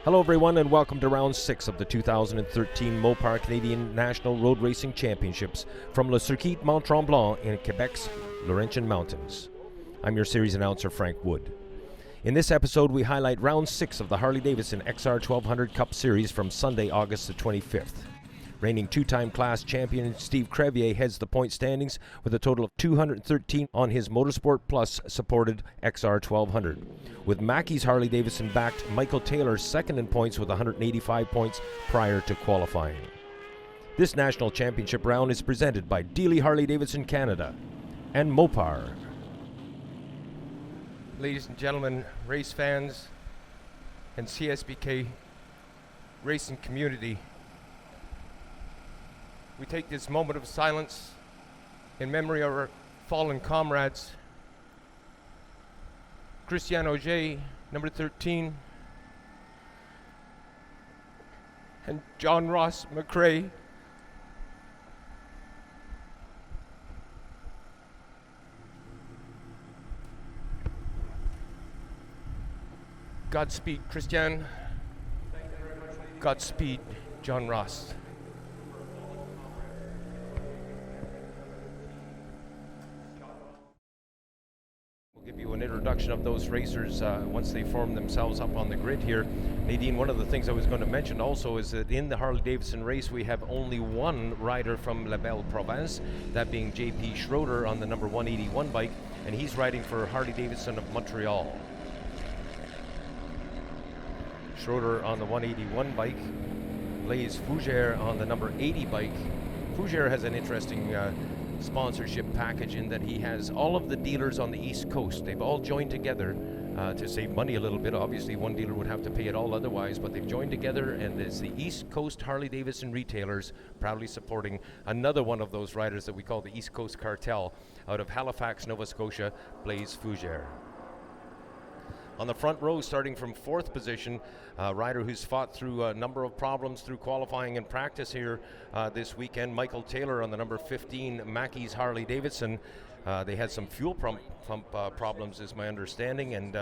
Hello everyone and welcome to round 6 of the 2013 Mopar Canadian National Road Racing Championships from Le Circuit Mont-Tremblant in Quebec's Laurentian Mountains. I'm your series announcer Frank Wood. In this episode we highlight round 6 of the Harley Davidson XR1200 Cup Series from Sunday, August the 25th. Reigning two-time class champion Steve Crevier heads the point standings with a total of 213 on his Motorsport Plus supported XR1200. With Mackey's Harley Davidson backed Michael Taylor second in points with 185 points prior to qualifying. This national championship round is presented by Dealey Harley Davidson Canada and Mopar. Ladies and gentlemen, race fans and Csbk racing community, we take this moment of silence in memory of our fallen comrades, Christian Auger, number 13, and John Ross McRae. Godspeed, Christian. Godspeed, John Ross. Give you an introduction of those racers once they form themselves up on the grid here. Nadine, one of the things I was going to mention also is that in the Harley Davidson race we have only one rider from La Belle Province, that being J.P. Schroeder on the number 181 bike, and he's riding for Harley Davidson of Montreal. Schroeder on the 181 bike, Blaise Fougère on the number 80 bike. Fougère has an interesting sponsorship package in that he has all of the dealers on the East Coast. They've all joined together to save money a little bit. Obviously one dealer would have to pay it all otherwise, but they've joined together, and it's the East Coast Harley Davidson retailers proudly supporting another one of those riders that we call the East Coast Cartel out of Halifax, Nova Scotia, Blaise Fougère. On the front row, starting from 4th position, a rider who's fought through a number of problems through qualifying and practice here this weekend, Michael Taylor on the number 15 Mackey's Harley Davidson. They had some fuel pump problems is my understanding, and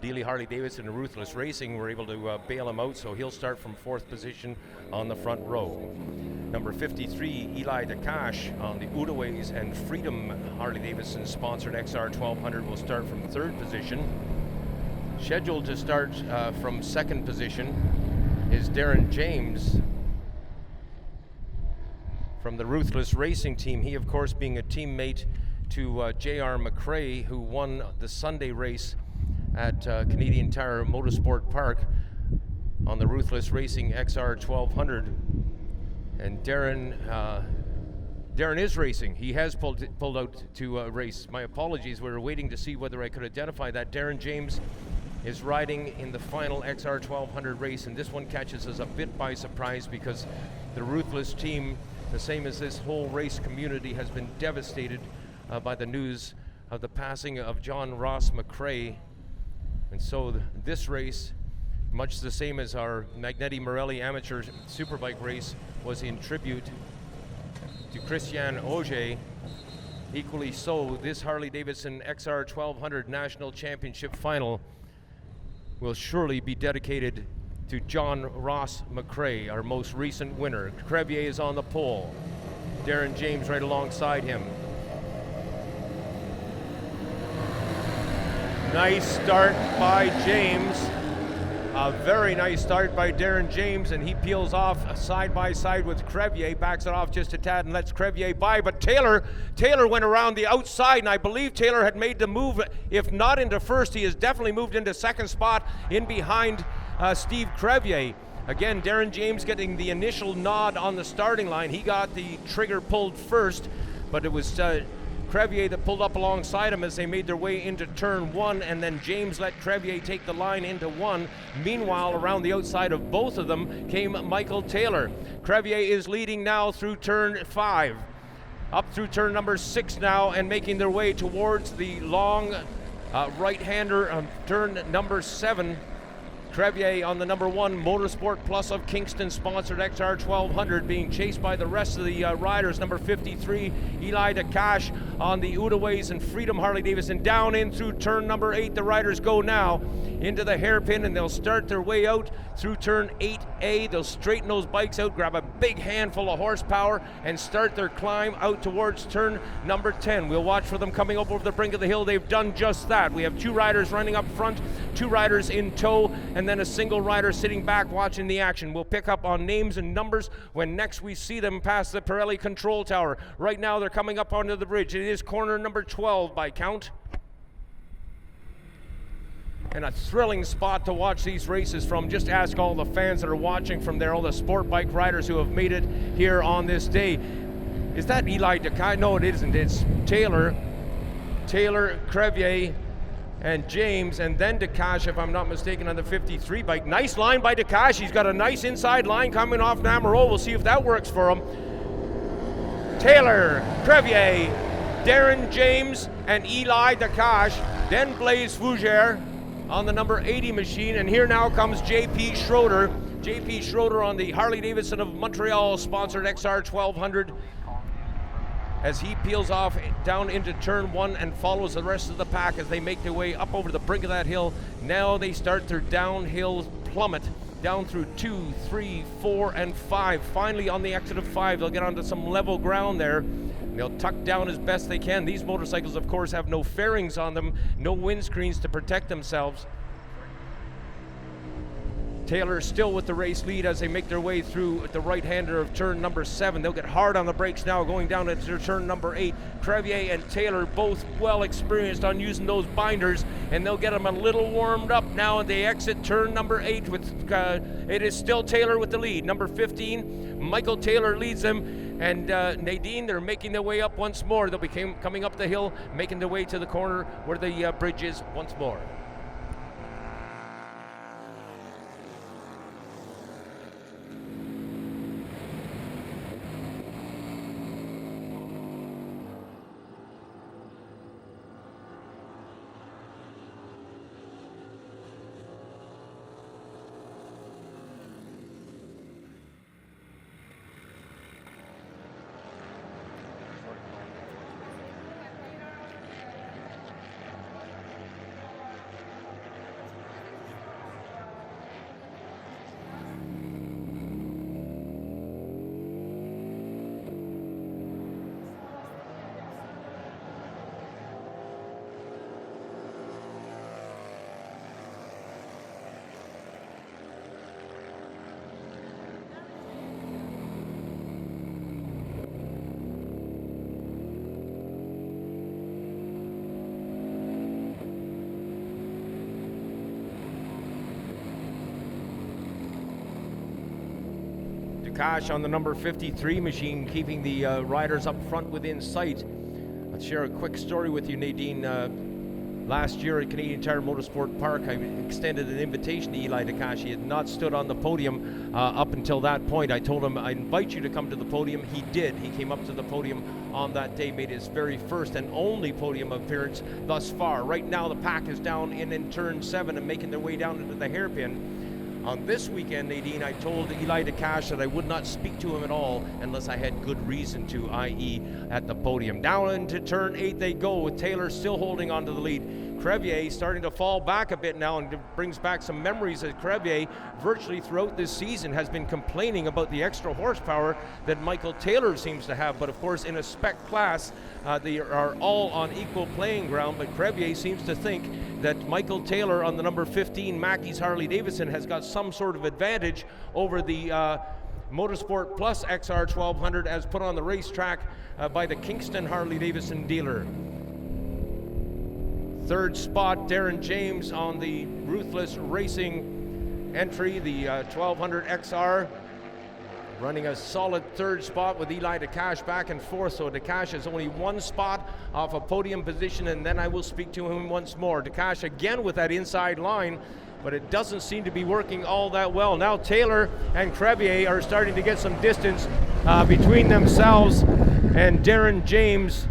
Dealey Harley Davidson and Ruthless Racing were able to bail him out, so he'll start from 4th position on the front row. Number 53, Eli DeCache on the Udaways and Freedom Harley Davidson sponsored XR1200 will start from 3rd position. Scheduled to start from 2nd position is Darren James from the Ruthless Racing team. He, of course, being a teammate to J.R. McRae, who won the Sunday race at Canadian Tire Motorsport Park on the Ruthless Racing XR1200. And Darren is racing. He has pulled out to race. My apologies. We were waiting to see whether I could identify that. Darren James is riding in the final XR1200 race, and this one catches us a bit by surprise because the Ruthless team, the same as this whole race community, has been devastated by the news of the passing of John Ross McRae. And so this race, much the same as our Magneti Morelli Amateur Superbike race, was in tribute to Christian Auger. Equally so, this Harley Davidson XR1200 National Championship final will surely be dedicated to John Ross McRae, our most recent winner. Crevier is on the pole. Darren James right alongside him. Nice start by James. A very nice start by Darren James, and he peels off side by side with Crevier, backs it off just a tad and lets Crevier by, but Taylor went around the outside, and I believe Taylor had made the move. If not into first, he has definitely moved into 2nd spot in behind Steve Crevier. Again, Darren James getting the initial nod on the starting line. He got the trigger pulled first, but it was Crevier that pulled up alongside him as they made their way into turn 1, and then James let Crevier take the line into 1. Meanwhile, around the outside of both of them came Michael Taylor. Crevier is leading now through turn 5, up through turn number 6 now, and making their way towards the long right-hander turn number 7. Crevier on the number 1 Motorsport Plus of Kingston sponsored XR1200, being chased by the rest of the riders. Number 53 Eli DeCache on the Udaways and Freedom Harley Davidson. Down in through turn number 8 the riders go now. into the hairpin, and they'll start their way out through turn 8A. They'll straighten those bikes out, grab a big handful of horsepower, and start their climb out towards turn number 10. We'll watch for them coming up over the brink of the hill. They've done just that. We have 2 riders running up front, 2 riders in tow, and then a single rider sitting back watching the action. We'll pick up on names and numbers when next we see them pass the Pirelli control tower. Right now they're coming up onto the bridge. It is corner number 12 by count. And a thrilling spot to watch these races from. Just ask all the fans that are watching from there, all the sport bike riders who have made it here on this day. Is that Eli DeCai? No, it isn't. It's Taylor, Crevier, and James, and then DeCash, if I'm not mistaken, on the 53 bike. Nice line by DeCash. He's got a nice inside line coming off Namaro. We'll see if that works for him. Taylor, Crevier, Darren James, and Eli DeCash. Then Blaise Fougere on the number 80 machine, and here now comes JP Schroeder. JP Schroeder on the Harley Davidson of Montreal sponsored XR1200 as he peels off down into turn 1 and follows the rest of the pack as they make their way up over the brink of that hill. Now they start their downhill plummet down through 2, 3, 4, and 5. Finally on the exit of 5, they'll get onto some level ground there. They'll tuck down as best they can. These motorcycles, of course, have no fairings on them, no windscreens to protect themselves. Taylor still with the race lead as they make their way through the right-hander of turn number 7. They'll get hard on the brakes now going down into turn number 8. Crevier and Taylor both well experienced on using those binders, and they'll get them a little warmed up now, and they exit turn number 8 with it is still Taylor with the lead. Number 15, Michael Taylor leads them, and Nadine, they're making their way up once more. They'll be coming up the hill, making their way to the corner where the bridge is once more. Cash on the number 53 machine, keeping the riders up front within sight. Let's share a quick story with you, Nadine. Last year at Canadian Tire Motorsport Park, I extended an invitation to Eli DeCash. He had not stood on the podium up until that point. I told him, I invite you to come to the podium. He did. He came up to the podium on that day, made his very first and only podium appearance thus far. Right now the pack is down in turn 7 and making their way down into the hairpin. On this weekend, Nadine, I told Eli DeCash that I would not speak to him at all unless I had good reason to, i.e. at the podium. Down into turn 8 they go, with Taylor still holding on to the lead. Crevier starting to fall back a bit now, and brings back some memories that Crevier virtually throughout this season has been complaining about the extra horsepower that Michael Taylor seems to have. But of course, in a spec class, they are all on equal playing ground, but Crevier seems to think that Michael Taylor on the number 15 Mackey's Harley Davidson has got some sort of advantage over the Motorsport Plus XR1200 as put on the racetrack by the Kingston Harley Davidson dealer. Third spot, Darren James on the Ruthless Racing entry, the 1200 XR, running a solid third spot with Eli DeCash back and forth. So DeCash is only one spot off a podium position, and then I will speak to him once more. DeCash again with that inside line, but it doesn't seem to be working all that well. Now Taylor and Crevier are starting to get some distance between themselves and Darren James,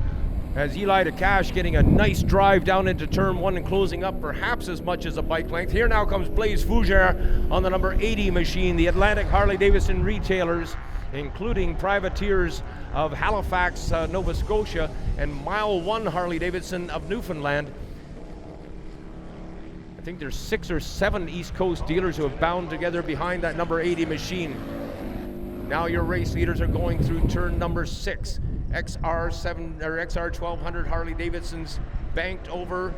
as Eli DeCash getting a nice drive down into turn 1 and closing up perhaps as much as a bike length. Here now comes Blaise Fougere on the number 80 machine, the Atlantic Harley Davidson retailers, including Privateers of Halifax, Nova Scotia, and Mile 1 Harley Davidson of Newfoundland. I think there's 6 or 7 East Coast dealers who have bound together behind that number 80 machine. Now your race leaders are going through turn number 6. XR1200 Harley Davidson's banked over.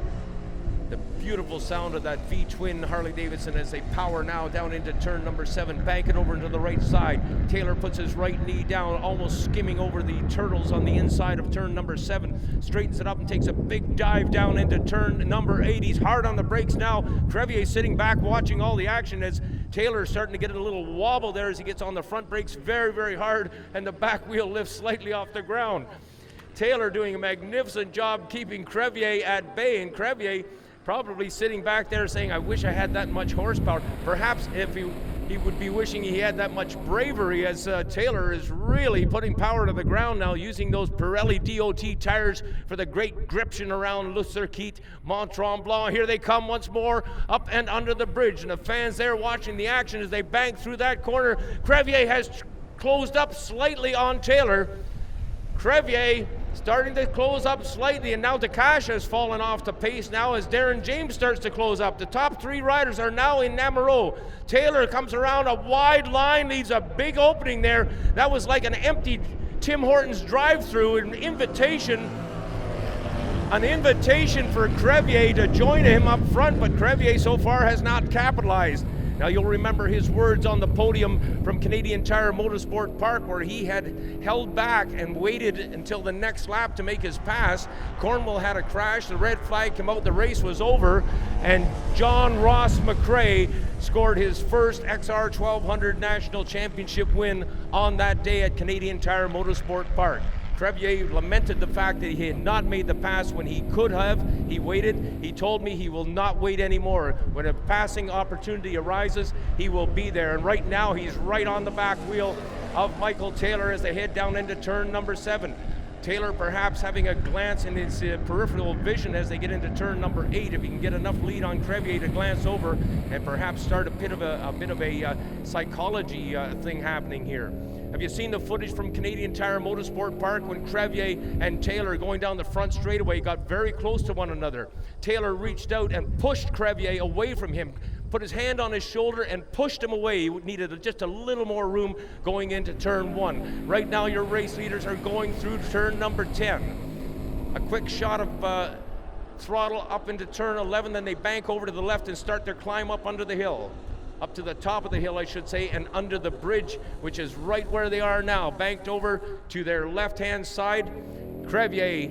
The beautiful sound of that V-twin Harley Davidson as they power now down into turn number 7, banking over into the right side. Taylor puts his right knee down, almost skimming over the turtles on the inside of turn number 7. Straightens it up and takes a big dive down into turn number 8. He's hard on the brakes now. Crevier sitting back watching all the action as Taylor's starting to get a little wobble there as he gets on the front brakes very, very hard, and the back wheel lifts slightly off the ground. Taylor doing a magnificent job keeping Crevier at bay, and Crevier probably sitting back there saying, I wish I had that much horsepower. Perhaps if he would be wishing he had that much bravery, as Taylor is really putting power to the ground now, using those Pirelli DOT tires for the great gription around Le Circuit Mont-Tremblant. Here they come once more, up and under the bridge, and the fans there watching the action as they bank through that corner. Crevier has closed up slightly on Taylor. Crevier starting to close up slightly, and now Dakash has fallen off the pace now as Darren James starts to close up. The top 3 riders are now in Namuro. Taylor comes around a wide line, leaves a big opening there. That was like an empty Tim Hortons drive-through, an invitation for Crevier to join him up front, but Crevier so far has not capitalized. Now you'll remember his words on the podium from Canadian Tire Motorsport Park, where he had held back and waited until the next lap to make his pass. Cornwall had a crash, the red flag came out, the race was over, and John Ross McRae scored his first XR1200 National Championship win on that day at Canadian Tire Motorsport Park. Crevier lamented the fact that he had not made the pass when he could have. He waited. He told me he will not wait anymore. When a passing opportunity arises, he will be there. And right now, he's right on the back wheel of Michael Taylor as they head down into turn number 7. Taylor perhaps having a glance in his peripheral vision as they get into turn number 8, if he can get enough lead on Crevier to glance over and perhaps start a bit of a psychology thing happening here. Have you seen the footage from Canadian Tire Motorsport Park when Crevier and Taylor going down the front straightaway got very close to one another? Taylor reached out and pushed Crevier away from him, put his hand on his shoulder and pushed him away. He needed just a little more room going into turn 1. Right now your race leaders are going through turn number 10. A quick shot of throttle up into turn 11, then they bank over to the left and start their climb up under the hill. Up to the top of the hill, I should say, and under the bridge, which is right where they are now, banked over to their left-hand side. Crevier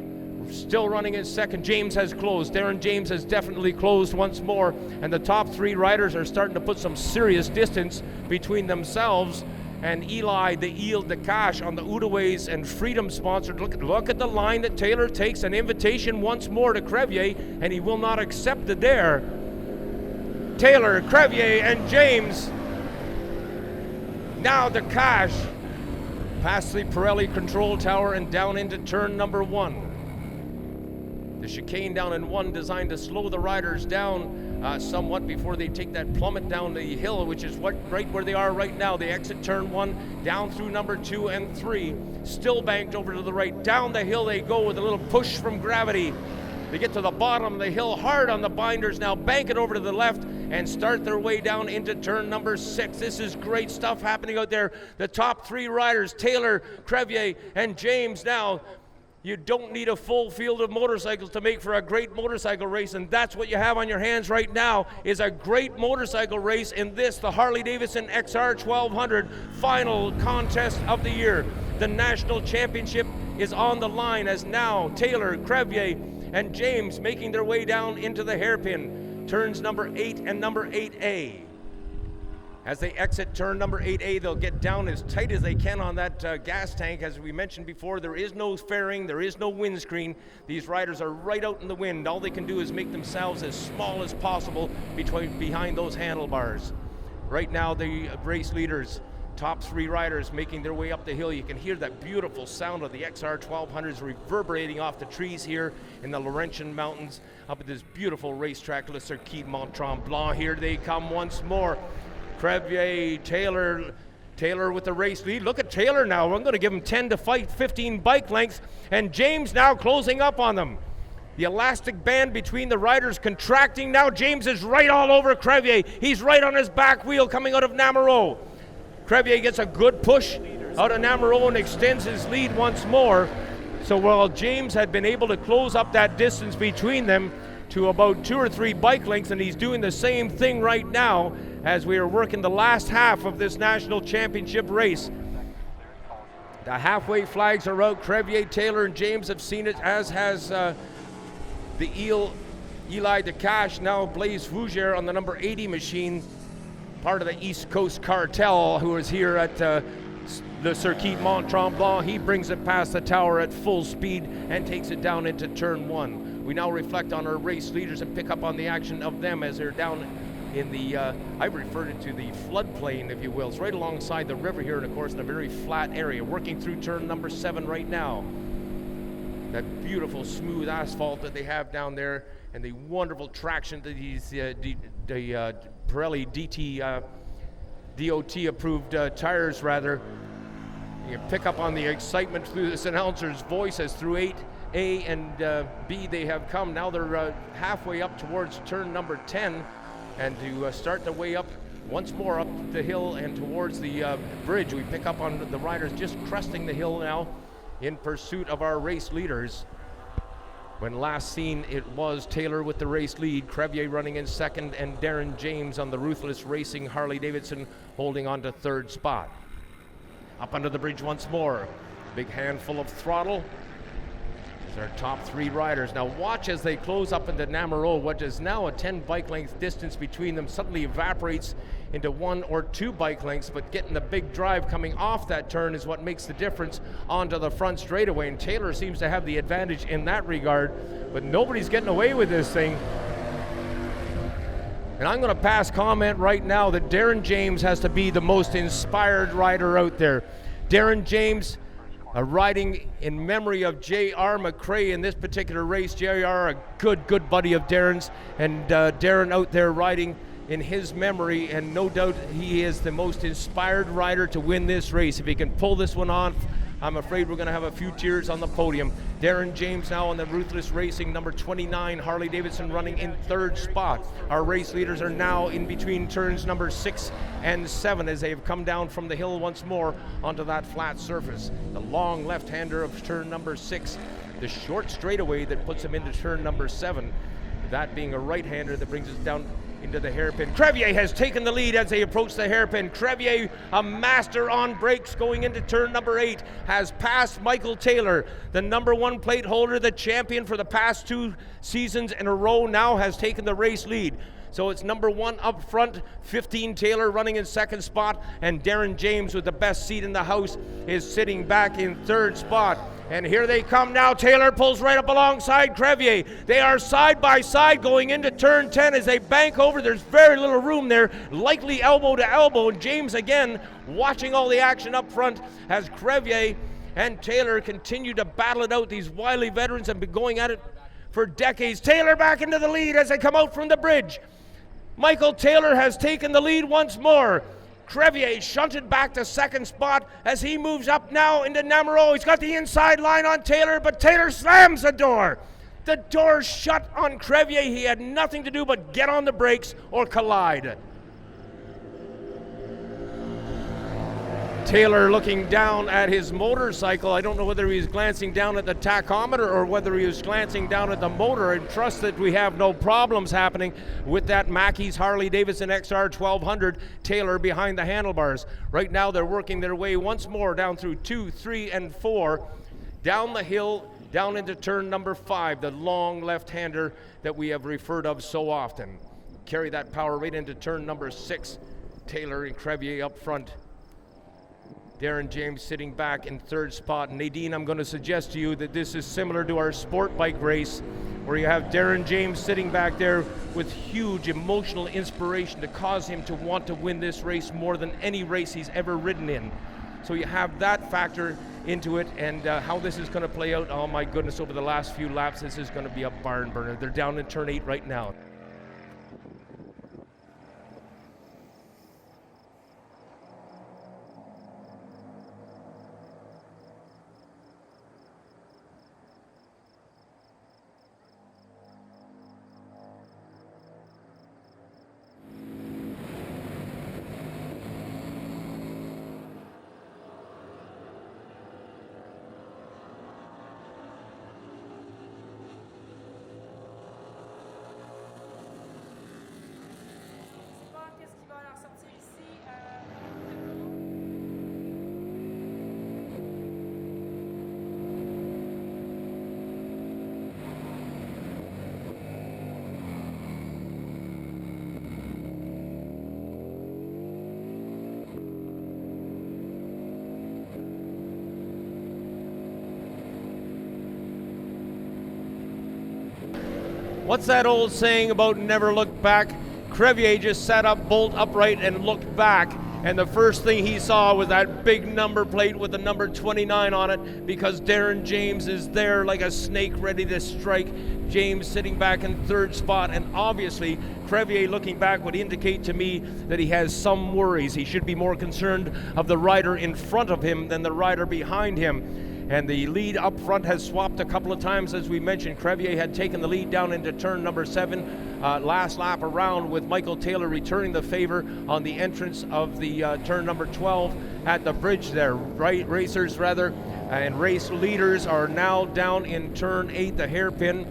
still running in second. James has closed. Darren James has definitely closed once more, and the top 3 riders are starting to put some serious distance between themselves and Eli, the Eel Dakash on the Udaways and Freedom sponsored. Look at the line that Taylor takes, an invitation once more to Crevier, and he will not accept it there. Taylor, Crevier, and James. Now Dakash past the Pirelli control tower and down into turn number 1. The chicane down in 1 designed to slow the riders down somewhat before they take that plummet down the hill, which is right where they are right now. They exit turn 1, down through number 2 and 3, still banked over to the right. Down the hill they go with a little push from gravity. They get to the bottom of the hill, hard on the binders now, bank it over to the left and start their way down into turn number 6. This is great stuff happening out there. The top 3 riders, Taylor, Crevier, and James now. You don't need a full field of motorcycles to make for a great motorcycle race, and that's what you have on your hands right now, is a great motorcycle race in this, the Harley Davidson XR1200 final contest of the year. The national championship is on the line as now Taylor, Crevier, and James making their way down into the hairpin, turns number 8 and number 8A. As they exit turn number 8A, they'll get down as tight as they can on that gas tank. As we mentioned before, there is no fairing, there is no windscreen. These riders are right out in the wind. All they can do is make themselves as small as possible behind those handlebars. Right now, the race leaders, top 3 riders making their way up the hill. You can hear that beautiful sound of the XR1200s reverberating off the trees here in the Laurentian Mountains up at this beautiful racetrack, Le Circuit Mont-Tremblant. Here they come once more. Crevier, Taylor with the race lead. Look at Taylor now. I'm going to give him 10 to fight, 15 bike lengths, and James now closing up on them. The elastic band between the riders contracting. Now James is right all over Crevier. He's right on his back wheel coming out of Namarro. Crevier gets a good push out of Namarro and extends his lead once more. So while James had been able to close up that distance between them to about 2 or 3 bike lengths, and he's doing the same thing right now as we are working the last half of this national championship race. The halfway flags are out. Crevier, Taylor, and James have seen it, as has the Eli DeCache, now Blaise Fougere on the number 80 machine, part of the East Coast cartel, who is here at the Circuit Mont-Tremblant. He brings it past the tower at full speed and takes it down into turn 1. We now reflect on our race leaders and pick up on the action of them as they're down in the, I've referred it to the floodplain, if you will. It's right alongside the river here, and of course in a very flat area. Working through turn number 7 right now. That beautiful smooth asphalt that they have down there, and the wonderful traction that these Pirelli DOT approved tires rather. You pick up on the excitement through this announcer's voice as through 8A and B they have come. Now they're halfway up towards turn number 10, and to start the way up once more up the hill and towards the bridge. We pick up on the riders just cresting the hill now in pursuit of our race leaders. When last seen, it was Taylor with the race lead, Crevier running in second, and Darren James on the Ruthless Racing Harley Davidson holding on to third spot. Up under the bridge once more. Big handful of throttle. These are our top 3 riders. Now watch as they close up into Namarro. What is now a 10 bike length distance between them suddenly evaporates into 1 or 2 bike lengths, but getting the big drive coming off that turn is what makes the difference onto the front straightaway, and Taylor seems to have the advantage in that regard, but nobody's getting away with this thing. And I'm going to pass comment right now that Darren James has to be the most inspired rider out there. Darren James riding in memory of J.R. McRae in this particular race. J.R. a good buddy of Darren's, and Darren out there riding in his memory, and no doubt he is the most inspired rider to win this race. If he can pull this one off, I'm afraid we're going to have a few tears on the podium. Darren James now on the Ruthless Racing number 29, Harley Davidson running in third spot. Our race leaders are now in between turns number 6 and 7 as they have come down from the hill once more onto that flat surface. The long left-hander of turn number 6, the short straightaway that puts him into turn number 7, that being a right-hander that brings us down into the hairpin. Crevier has taken the lead as they approach the hairpin. Crevier, a master on brakes going into turn number 8, has passed Michael Taylor, the number 1 plate holder, the champion for the past 2 seasons in a row, now has taken the race lead. So it's number 1 up front, 15 Taylor running in second spot, and Darren James with the best seat in the house is sitting back in third spot. And here they come now. Taylor pulls right up alongside Crevier. They are side by side going into turn 10 as they bank over. There's very little room there, likely elbow to elbow. And James again watching all the action up front as Crevier and Taylor continue to battle it out. These wily veterans have been going at it for decades. Taylor back into the lead as they come out from the bridge. Michael Taylor has taken the lead once more. Crevier shunted back to second spot as he moves up now into Namarro. He's got the inside line on Taylor, but Taylor slams the door. The door's shut on Crevier. He had nothing to do but get on the brakes or collide. Taylor looking down at his motorcycle. I don't know whether he's glancing down at the tachometer or whether he was glancing down at the motor, and trust that we have no problems happening with that Mackey's Harley Davidson XR1200. Taylor behind the handlebars. Right now they're working their way once more down through 2, 3, and 4, down the hill, down into turn number 5, the long left-hander that we have referred of so often. Carry that power right into turn number 6. Taylor and Crevier up front. Darren James sitting back in third spot. Nadine, I'm going to suggest to you that this is similar to our sport bike race, where you have Darren James sitting back there with huge emotional inspiration to cause him to want to win this race more than any race he's ever ridden in. So you have that factor into it, and how this is going to play out, oh my goodness, over the last few laps, this is going to be a barn burner. They're down in turn 8 right now. What's that old saying about never look back? Crevier just sat up bolt upright and looked back, and the first thing he saw was that big number plate with the number 29 on it, because Darren James is there like a snake ready to strike. James sitting back in third spot, and obviously Crevier looking back would indicate to me that he has some worries. He should be more concerned of the rider in front of him than the rider behind him. And the lead up front has swapped a couple of times, as we mentioned. Crevier had taken the lead down into turn number 7 last lap around, with Michael Taylor returning the favor on the entrance of the turn number 12 at the bridge there. Racers and race leaders are now down in turn 8, the hairpin.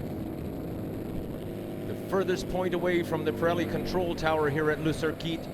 The furthest point away from the Pirelli control tower here at Le Circuit.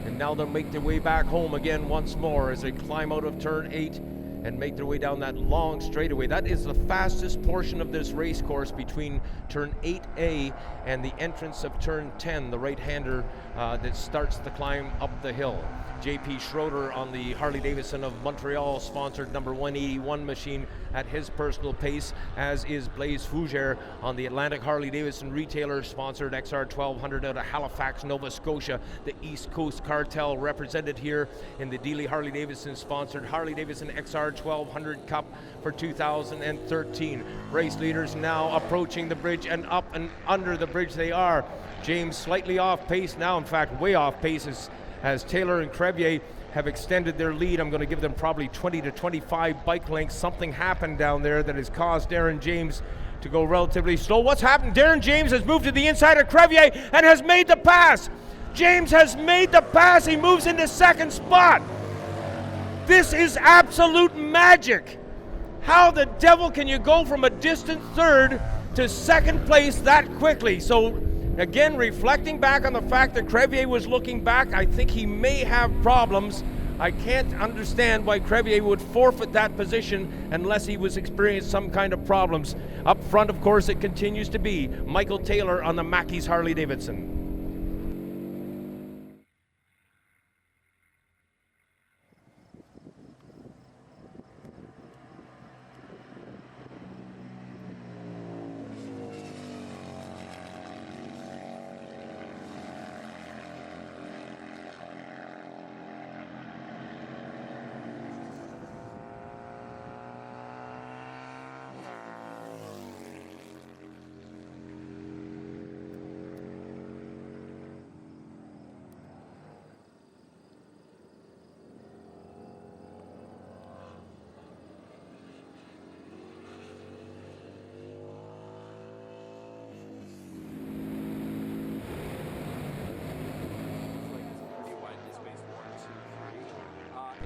And now they'll make their way back home again once more as they climb out of turn 8 and make their way down that long straightaway. That is the fastest portion of this race course, between turn 8A and the entrance of turn 10, the right-hander that starts the climb up the hill. JP Schroeder on the Harley Davidson of Montreal sponsored number 181 machine at his personal pace, as is Blaise Fougère on the Atlantic Harley Davidson retailer sponsored XR1200 out of Halifax, Nova Scotia. The East Coast Cartel represented here in the Dealey Harley Davidson sponsored Harley Davidson XR1200 Cup for 2013. Race leaders now approaching the bridge, and up and under the bridge they are. James slightly off pace now, in fact way off pace, as Taylor and Crevier have extended their lead. I'm going to give them probably 20 to 25 bike lengths. Something happened down there that has caused Darren James to go relatively slow. What's happened? Darren James has moved to the inside of Crevier and has made the pass. James has made the pass. He moves into second spot. This is absolute magic. How the devil can you go from a distant third to second place that quickly? So again, reflecting back on the fact that Crevier was looking back, I think he may have problems. I can't understand why Crevier would forfeit that position unless he was experiencing some kind of problems. Up front, of course, it continues to be Michael Taylor on the Mackey's Harley Davidson.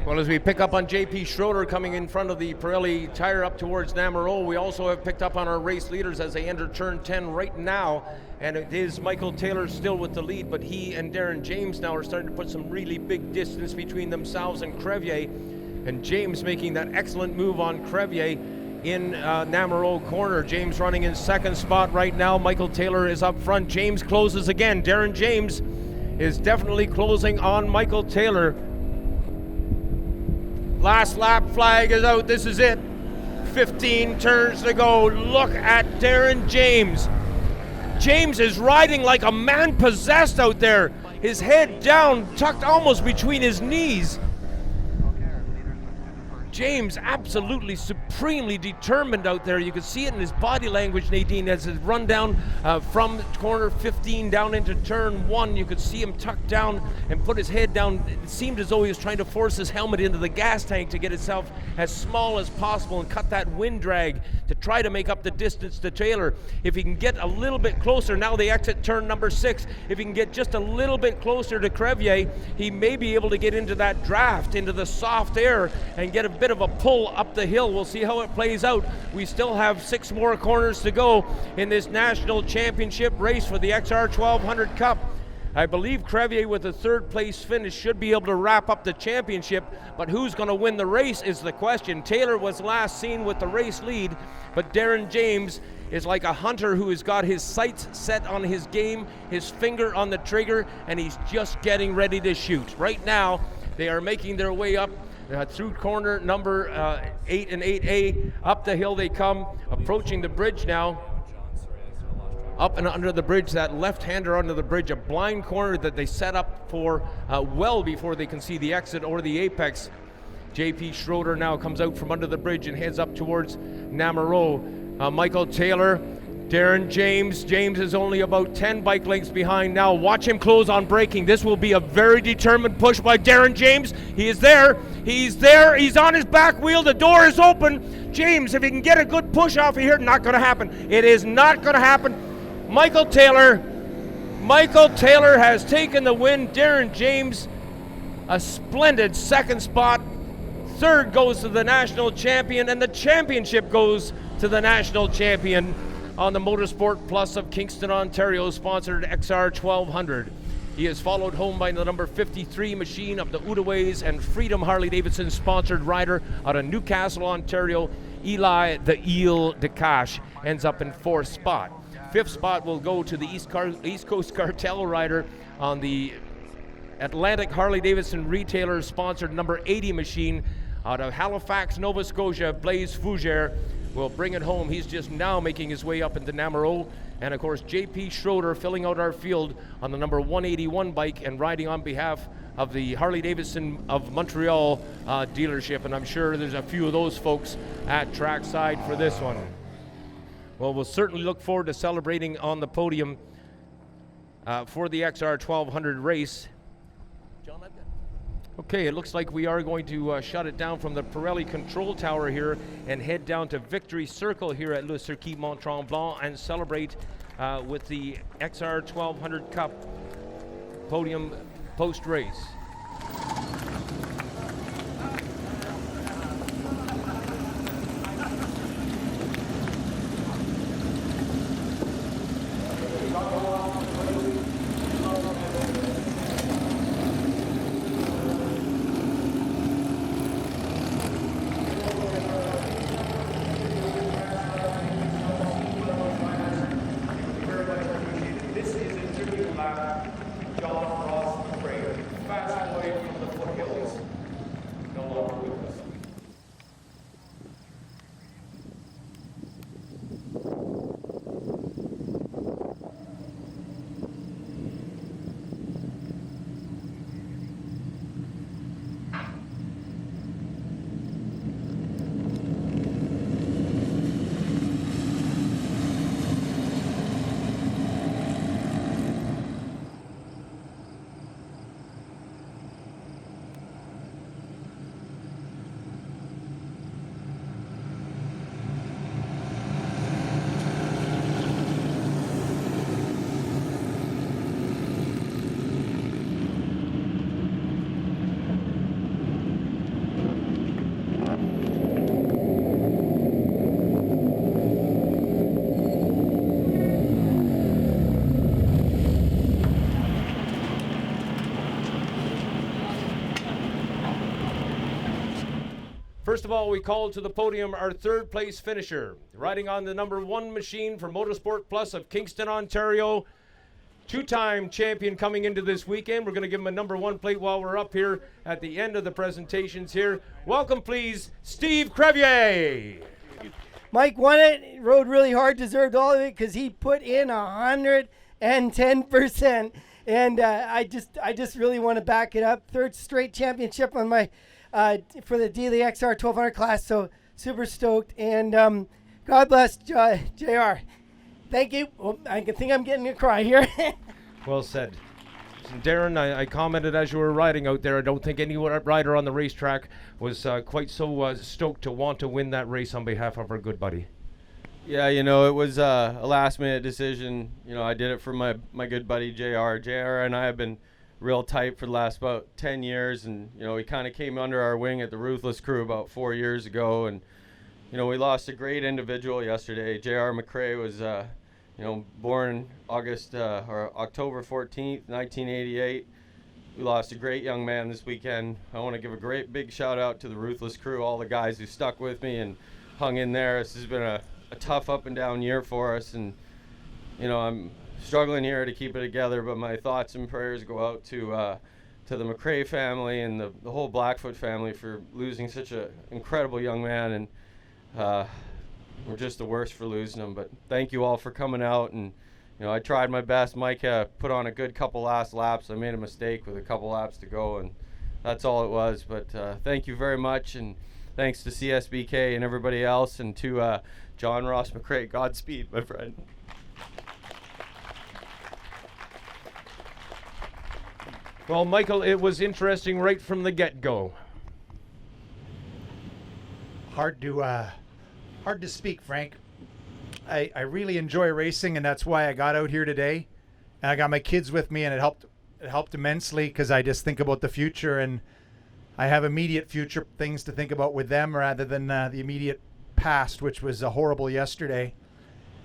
Well, as we pick up on JP Schroeder coming in front of the Pirelli tire up towards Namarone, we also have picked up on our race leaders as they enter turn 10 right now. And it is Michael Taylor still with the lead, but he and Darren James now are starting to put some really big distance between themselves and Crevier. And James making that excellent move on Crevier in Namarone corner. James running in second spot right now. Michael Taylor is up front. James closes again. Darren James is definitely closing on Michael Taylor. Last lap flag is out. This is it. 15 turns to go. Look at Darren James. James is riding like a man possessed out there. His head down, tucked almost between his knees. James absolutely supremely determined out there. You can see it in his body language, Nadine, as his run down from corner 15 down into turn 1. You could see him tucked down and put his head down. It seemed as though he was trying to force his helmet into the gas tank to get itself as small as possible and cut that wind drag to try to make up the distance to Taylor. If he can get a little bit closer, now they exit turn number 6, if he can get just a little bit closer to Crevier, he may be able to get into that draft, into the soft air, and get a bit of a pull up the hill. We'll see how it plays out. We still have 6 more corners to go in this national championship race for the XR1200 Cup. I believe Crevier with a third place finish should be able to wrap up the championship, but who's going to win the race is the question. Taylor was last seen with the race lead, but Darren James is like a hunter who has got his sights set on his game, his finger on the trigger, and he's just getting ready to shoot. Right now, they are making their way up through corner number 8 and 8A. Up the hill they come, approaching the bridge now. up and under the bridge, that left-hander under the bridge, a blind corner that they set up for well before they can see the exit or the apex. JP Schroeder now comes out from under the bridge and heads up towards Namarone. Michael Taylor, Darren James. James is only about 10 bike lengths behind now. Watch him close on braking. This will be a very determined push by Darren James. He is there. He's there. He's on his back wheel. The door is open. James, if he can get a good push off of here, not going to happen. It is not going to happen. Michael Taylor has taken the win. Darren James, a splendid second spot. Third goes to the national champion, and the championship goes to the national champion on the Motorsport Plus of Kingston, Ontario, sponsored XR1200. He is followed home by the number 53 machine of the Outaways and Freedom Harley Davidson sponsored rider out of Newcastle, Ontario. Eli the Eel DeCache ends up in fourth spot. Fifth spot will go to the East Coast Cartel rider on the Atlantic Harley Davidson retailer sponsored number 80 machine out of Halifax, Nova Scotia. Blaise Fougere will bring it home. He's just now making his way up into Namarone. And of course, JP Schroeder filling out our field on the number 181 bike and riding on behalf of the Harley Davidson of Montreal dealership. And I'm sure there's a few of those folks at trackside for this one. Well, we'll certainly look forward to celebrating on the podium for the XR1200 race. John, okay, it looks like we are going to shut it down from the Pirelli control tower here and head down to Victory Circle here at Le Circuit Mont-Tremblant and celebrate with the XR1200 Cup podium post-race. First of all, we call to the podium our third place finisher, riding on the number 1 machine for Motorsport Plus of Kingston, Ontario. Two-time champion coming into this weekend. We're going to give him a number 1 plate while we're up here at the end of the presentations here. Welcome, please, Steve Crevier. Mike won it, rode really hard, deserved all of it because he put in 110%. And I just really want to back it up. Third straight championship on my for the Daily XR1200 class, so super stoked. And God bless JR. Thank you. Oh, I think I'm getting a cry here. Well said. Darren, I commented as you were riding out there, I don't think any rider on the racetrack was quite so stoked to want to win that race on behalf of our good buddy. Yeah, you know, it was a last-minute decision. You know, I did it for my good buddy JR. JR and I have been real tight for the last about 10 years, and, you know, he kind of came under our wing at the Ruthless Crew about 4 years ago, and, you know, we lost a great individual yesterday. JR McRae was, you know, born October 14th, 1988. We lost a great young man this weekend. I want to give a great big shout out to the Ruthless Crew, all the guys who stuck with me and hung in there. This has been a tough up and down year for us, and, you know, I'm struggling here to keep it together, but my thoughts and prayers go out to the McRae family and the whole Blackfoot family for losing such an incredible young man, and we're just the worst for losing him. But thank you all for coming out and you know, I tried my best. Mike put on a good couple last laps. I made a mistake with a couple laps to go, and that's all it was. But thank you very much, and thanks to CSBK and everybody else, and to John Ross McRae. Godspeed, my friend. Well, Michael, it was interesting right from the get-go. Hard to speak, Frank. I really enjoy racing, and that's why I got out here today. And I got my kids with me, and it helped immensely, because I just think about the future, and I have immediate future things to think about with them rather than the immediate past, which was horrible yesterday.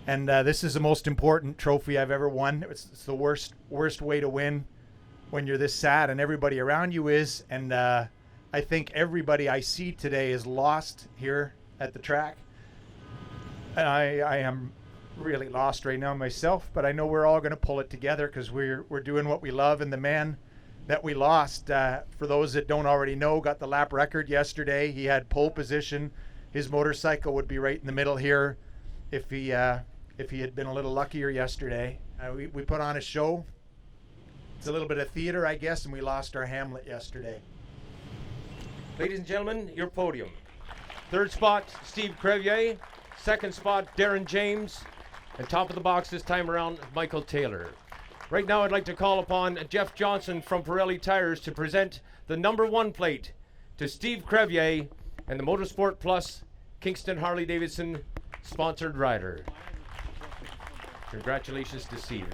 And this is the most important trophy I've ever won. It's the worst way to win when you're this sad, and everybody around you is. And I think everybody I see today is lost here at the track. And I am really lost right now myself, but I know we're all going to pull it together, because we're doing what we love. And the man that we lost, for those that don't already know, got the lap record yesterday. He had pole position. His motorcycle would be right in the middle here if he had been a little luckier yesterday. We put on a show. It's a little bit of theater, I guess, and we lost our Hamlet yesterday. Ladies and gentlemen, your podium. Third spot, Steve Crevier. Second spot, Darren James. And top of the box this time around, Michael Taylor. Right now, I'd like to call upon Jeff Johnson from Pirelli Tires to present the number 1 plate to Steve Crevier and the Motorsport Plus Kingston Harley Davidson sponsored rider. Congratulations to Steve.